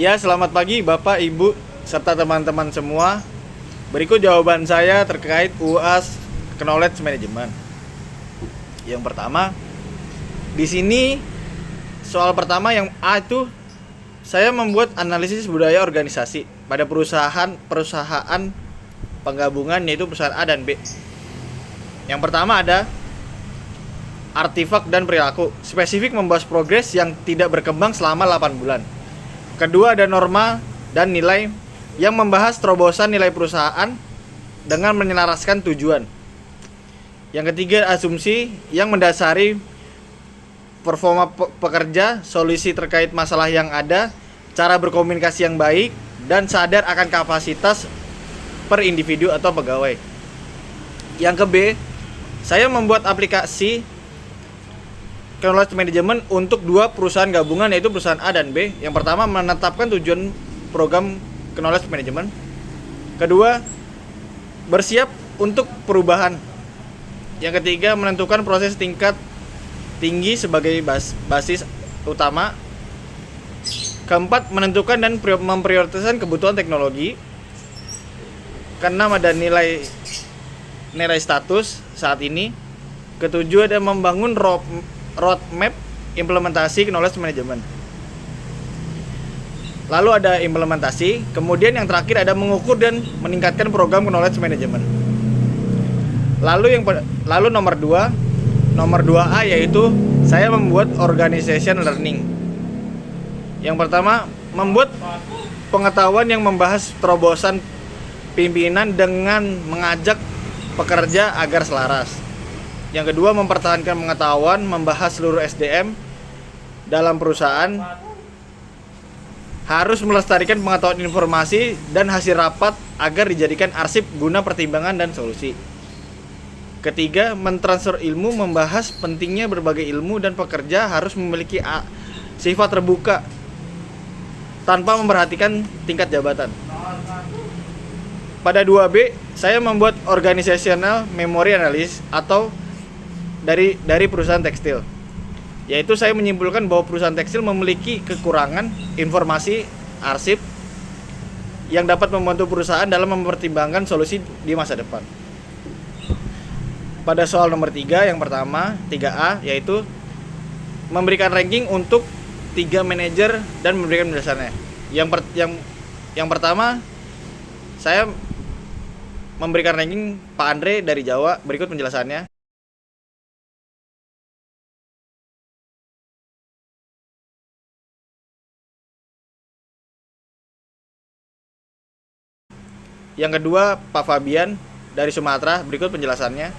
Ya, selamat pagi Bapak, Ibu, serta teman-teman semua. Berikut jawaban saya terkait UAS Knowledge Management. Yang pertama, di sini soal pertama yang A itu saya membuat analisis budaya organisasi pada perusahaan penggabungan, yaitu perusahaan A dan B. Yang pertama ada artefak dan perilaku, spesifik membahas progres yang tidak berkembang selama 8 bulan. Kedua ada norma dan nilai yang membahas terobosan nilai perusahaan dengan menyelaraskan tujuan. Yang ketiga asumsi yang mendasari performa pekerja, solusi terkait masalah yang ada, cara berkomunikasi yang baik, dan sadar akan kapasitas per individu atau pegawai. Yang ke B, saya membuat aplikasi Knowledge Management untuk dua perusahaan gabungan, yaitu perusahaan A dan B. Yang pertama menetapkan tujuan program Knowledge Management. Kedua, bersiap untuk perubahan. Yang ketiga, menentukan proses tingkat tinggi sebagai basis utama. Keempat, menentukan dan memprioritaskan kebutuhan teknologi. Keenam, ada nilai status saat ini. Ketujuh, ada membangun roadmap implementasi knowledge management. Lalu ada implementasi, kemudian yang terakhir ada mengukur dan meningkatkan program knowledge management. Lalu nomor 2A yaitu saya membuat organization learning. Yang pertama, membuat pengetahuan yang membahas terobosan pimpinan dengan mengajak pekerja agar selaras. Yang kedua, mempertahankan pengetahuan, membahas seluruh SDM dalam perusahaan, harus melestarikan pengetahuan informasi dan hasil rapat agar dijadikan arsip guna pertimbangan dan solusi. Ketiga, mentransfer ilmu, membahas pentingnya berbagai ilmu dan pekerja harus memiliki sifat terbuka tanpa memperhatikan tingkat jabatan. Pada 2B, saya membuat organizational memory analysis atau dari perusahaan tekstil, yaitu saya menyimpulkan bahwa perusahaan tekstil memiliki kekurangan informasi arsip yang dapat membantu perusahaan dalam mempertimbangkan solusi di masa depan. Pada soal nomor 3, yang pertama 3A, yaitu memberikan ranking untuk 3 manajer dan memberikan penjelasannya. Yang pertama, saya memberikan ranking Pak Andre dari Jawa. Berikut penjelasannya. Yang kedua, Pak Fabian dari Sumatera. Berikut penjelasannya.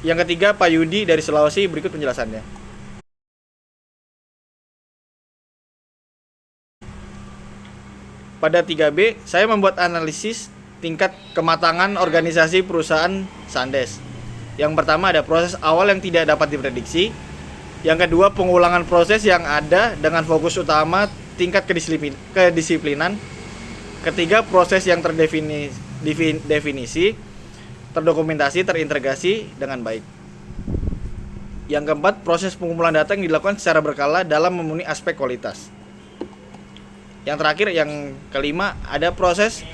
Yang ketiga, Pak Yudi dari Sulawesi. Berikut penjelasannya. Pada 3B, saya membuat analisis tingkat kematangan organisasi perusahaan Sandes. Yang pertama ada proses awal yang tidak dapat diprediksi. Yang kedua, pengulangan proses yang ada dengan fokus utama tingkat kedisiplinan. Ketiga, proses yang terdefinisi, terdokumentasi, terintegrasi dengan baik. Yang keempat, proses pengumpulan data yang dilakukan secara berkala dalam memenuhi aspek kualitas. Yang terakhir, yang kelima, ada proses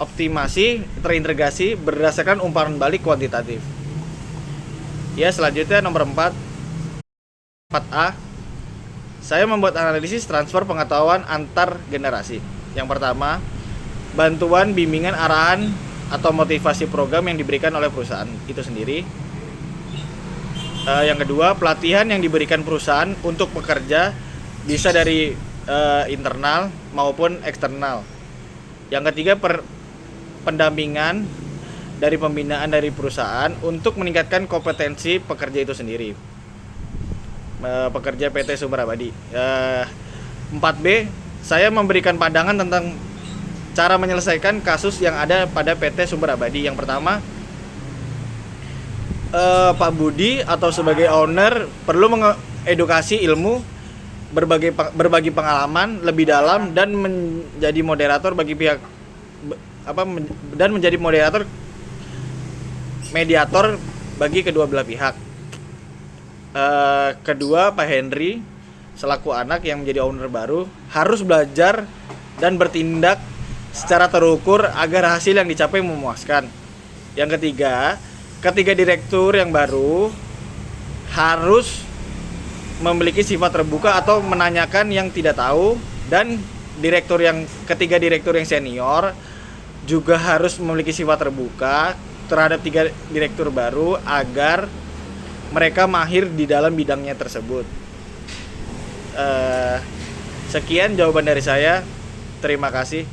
optimasi terintegrasi berdasarkan umpan balik kuantitatif. Ya, selanjutnya nomor 4A, saya membuat analisis transfer pengetahuan antar generasi. Yang pertama, bantuan, bimbingan, arahan atau motivasi program yang diberikan oleh perusahaan itu sendiri. Yang kedua, pelatihan yang diberikan perusahaan untuk pekerja bisa dari internal maupun eksternal. Yang ketiga, pendampingan dari pembinaan dari perusahaan untuk meningkatkan kompetensi pekerja itu sendiri, pekerja PT Sumber Abadi. 4B, saya memberikan pandangan tentang cara menyelesaikan kasus yang ada pada PT Sumber Abadi. Yang pertama, Pak Budi atau sebagai owner perlu mengedukasi ilmu, berbagi pengalaman lebih dalam dan menjadi moderator bagi pihak dan menjadi mediator bagi kedua belah pihak. Kedua, Pak Henry selaku anak yang menjadi owner baru harus belajar dan bertindak secara terukur agar hasil yang dicapai memuaskan. Yang ketiga direktur yang baru harus memiliki sifat terbuka atau menanyakan yang tidak tahu, dan ketiga direktur yang senior juga harus memiliki sifat terbuka terhadap 3 direktur baru agar mereka mahir di dalam bidangnya tersebut. Sekian jawaban dari saya. Terima kasih.